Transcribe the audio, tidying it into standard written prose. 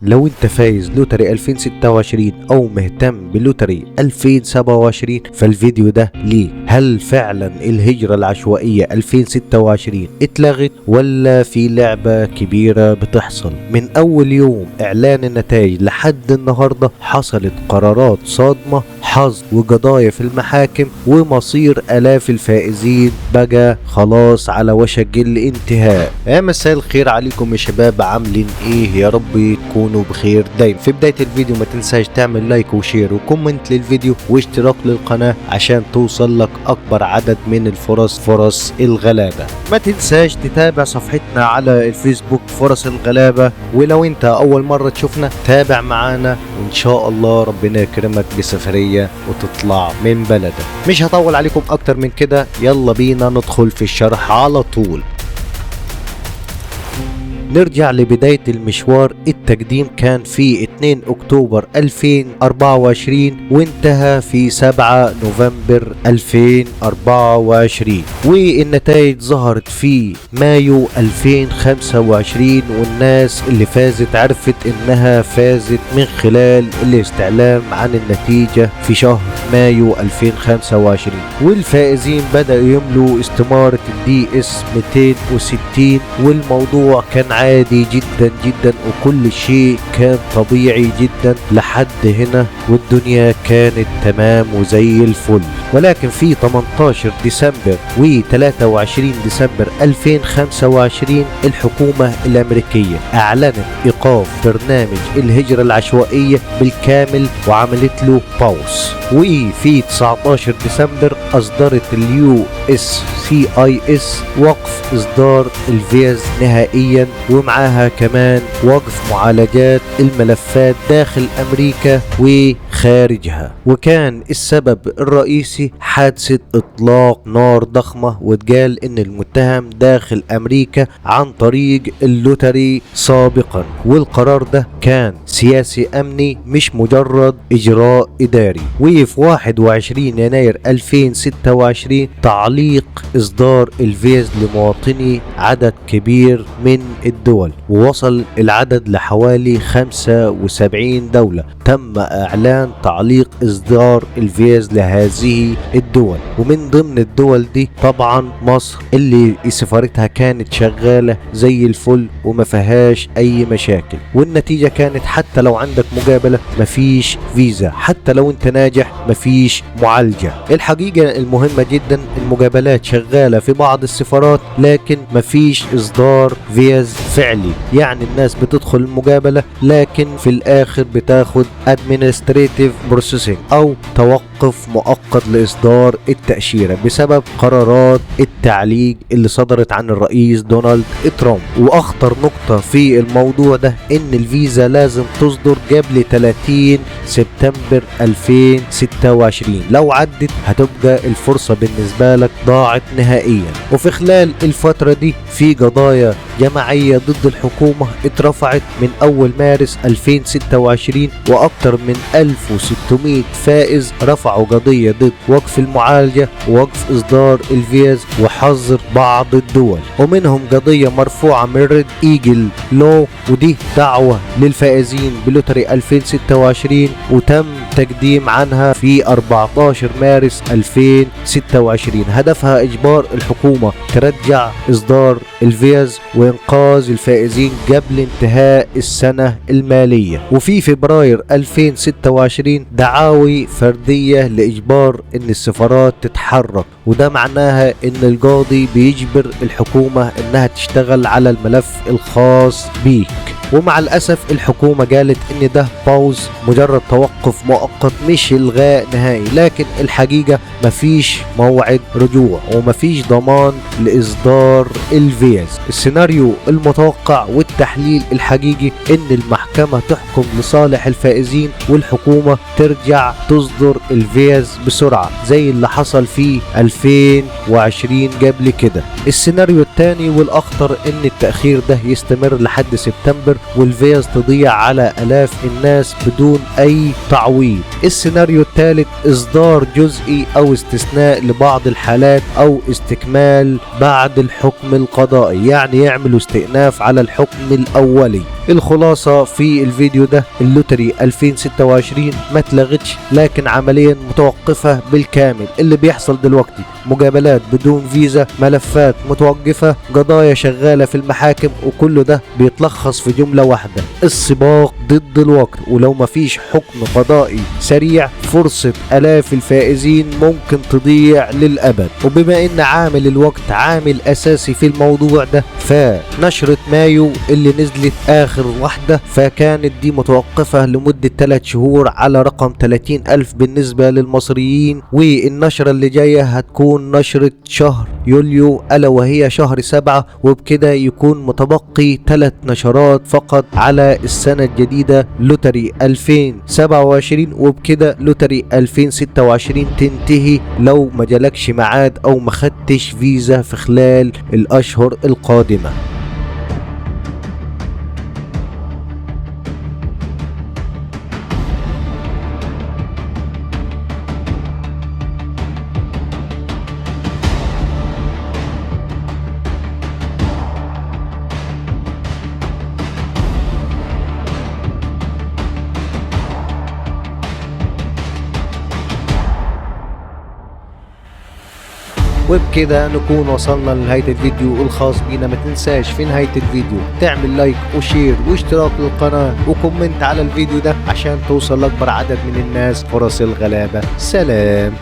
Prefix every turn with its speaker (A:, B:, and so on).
A: لو انت فايز لوتري 2026 او مهتم بلوتري 2027 فالفيديو ده ليه. هل فعلا الهجرة العشوائية 2026 اتلغت ولا في لعبة كبيرة بتحصل؟ من اول يوم اعلان النتائج لحد النهاردة حصلت قرارات صادمة، حظ وقضايا في المحاكم، ومصير الاف الفائزين بقى خلاص على وشك الانتهاء. يا مساء الخير عليكم يا شباب، عاملين ايه؟ يا رب تكونوا بخير دايما. في بداية الفيديو ما تنساش تعمل لايك وشير وكومنت للفيديو واشتراك للقناة عشان توصل لك اكبر عدد من فرص الغلابة. ما تنساش تتابع صفحتنا على الفيسبوك فرص الغلابة، ولو انت اول مرة تشوفنا تابع معانا وان شاء الله ربنا يكرمك بسفرية وتطلع من بلدك. مش هطول عليكم اكتر من كده، يلا بينا ندخل في الشرح على طول. نرجع لبداية المشوار. التقديم كان في 2 أكتوبر 2024 وانتهى في 7 نوفمبر 2024، والنتائج ظهرت في مايو 2025، والناس اللي فازت عرفت انها فازت من خلال الاستعلام عن النتيجة في شهر مايو 2025. والفائزين بدأوا يملوا استمارة الدي اس 260، والموضوع كان عادي جدا جدا وكل شيء كان طبيعي جدا لحد هنا، والدنيا كانت تمام وزي الفل. ولكن في 18 ديسمبر و 23 ديسمبر 2025 الحكومة الأمريكية أعلنت إيقاف برنامج الهجرة العشوائية بالكامل وعملت له باوس. وفي 19 ديسمبر أصدرت اليو اس سي اي اس وقف إصدار الفيز نهائيا، ومعاها كمان وقف معالجات الملفات داخل أمريكا وخارجها. وكان السبب الرئيسي حادثة إطلاق نار ضخمة، واتقال إن المتهم داخل أمريكا عن طريق اللوتري سابقا، والقرار ده كان سياسي أمني مش مجرد إجراء إداري. وفي 21 يناير 2026 تعليق إصدار الفيز لمواطني عدد كبير من الدول، ووصل العدد لحوالي 75 دولة تم إعلان تعليق إصدار الفيز لهذه الدول. ومن ضمن الدول دي طبعا مصر اللي سفارتها كانت شغالة زي الفل وما فيهاش أي مشاكل، والنتيجة كانت حتى لو عندك مقابلة مفيش فيزا، حتى لو انت ناجح مفيش معالجة. الحقيقة المهمة جدا المقابلات شغالة في بعض السفارات لكن مفيش إصدار فيز فعلي، يعني الناس بتدخل المقابلة لكن في الآخر بتاخد administrative processing أو توقف مؤقت لإصدار التأشيرة بسبب قرارات التعليق اللي صدرت عن الرئيس دونالد ترامب. وأخطر نقطة في الموضوع ده إن الفيزا لازم تصدر قبل 30 سبتمبر 2026، لو عدت هتبقى الفرصة بالنسبة لك ضاعت نهائيا. وفي خلال الفترة دي في قضايا جماعية ضد الحكومة اترفعت من أول مارس 2026، وأكثر من 1600 فائز رفعوا قضية ضد وقف المعالجة ووقف إصدار الفيز وحظر بعض الدول، ومنهم قضية مرفوعة من ريد إيجل لو، ودي دعوة للفائزين بلوتري 2026 وتم تقديم عنها في 14 مارس 2026. هدفها إجبار الحكومة ترجع إصدار الفيز وإنقاذ الفائزين قبل انتهاء السنة المالية. وفي فبراير 2026 دعاوي فردية لإجبار إن السفارات تتحرك، وده معناها إن القاضي بيجبر الحكومة إنها تشتغل على الملف الخاص بيك. ومع الأسف الحكومة قالت إن ده باوز، مجرد توقف مؤقت مش إلغاء نهائي، لكن الحقيقة مفيش موعد رجوع ومفيش ضمان لإصدار الفيز. السيناريو المتوقع والتحليل الحقيقي إن المحكمة تحكم لصالح الفائزين والحكومة ترجع تصدر الفيز بسرعة زي اللي حصل في 2020 قبل كده. السيناريو الثاني والأخطر إن التأخير ده يستمر لحد سبتمبر والفيز تضيع على آلاف الناس بدون أي تعويض. السيناريو الثالث إصدار جزئي أو استثناء لبعض الحالات أو استكمال بعد الحكم القضائي، يعني يعملوا استئناف على الحكم الأولي. الخلاصة في الفيديو ده، اللوتري 2026 ما اتلغتش، لكن عمليا متوقفة بالكامل. اللي بيحصل دلوقتي مقابلات بدون فيزا، ملفات متوقفة، قضايا شغالة في المحاكم، وكل ده بيتلخص في جملة واحدة: السباق ضد الوقت. ولو ما فيش حكم قضائي سريع، فرصة آلاف الفائزين ممكن تضيع للأبد. وبما ان عامل الوقت عامل أساسي في الموضوع ده، فنشرة مايو اللي نزلت آخر واحدة فكانت دي متوقفة لمدة 3 شهور على رقم 30,000 بالنسبة للمصريين. والنشرة اللي جاية هتكون نشرة شهر يوليو، ألا وهي شهر 7، وبكده يكون متبقي 3 نشرات فقط على السنة الجديدة لوتري 2027، وبكده لوتري 2026 تنتهي لو ما جالكش ميعاد أو ما خدتش فيزا في خلال الأشهر القادمة. وبكده نكون وصلنا لنهاية الفيديو الخاص بينا. ما تنساش في نهاية الفيديو تعمل لايك وشير واشتراك للقناة وكومنت على الفيديو ده عشان توصل لأكبر عدد من الناس. فرص الغلابة. سلام.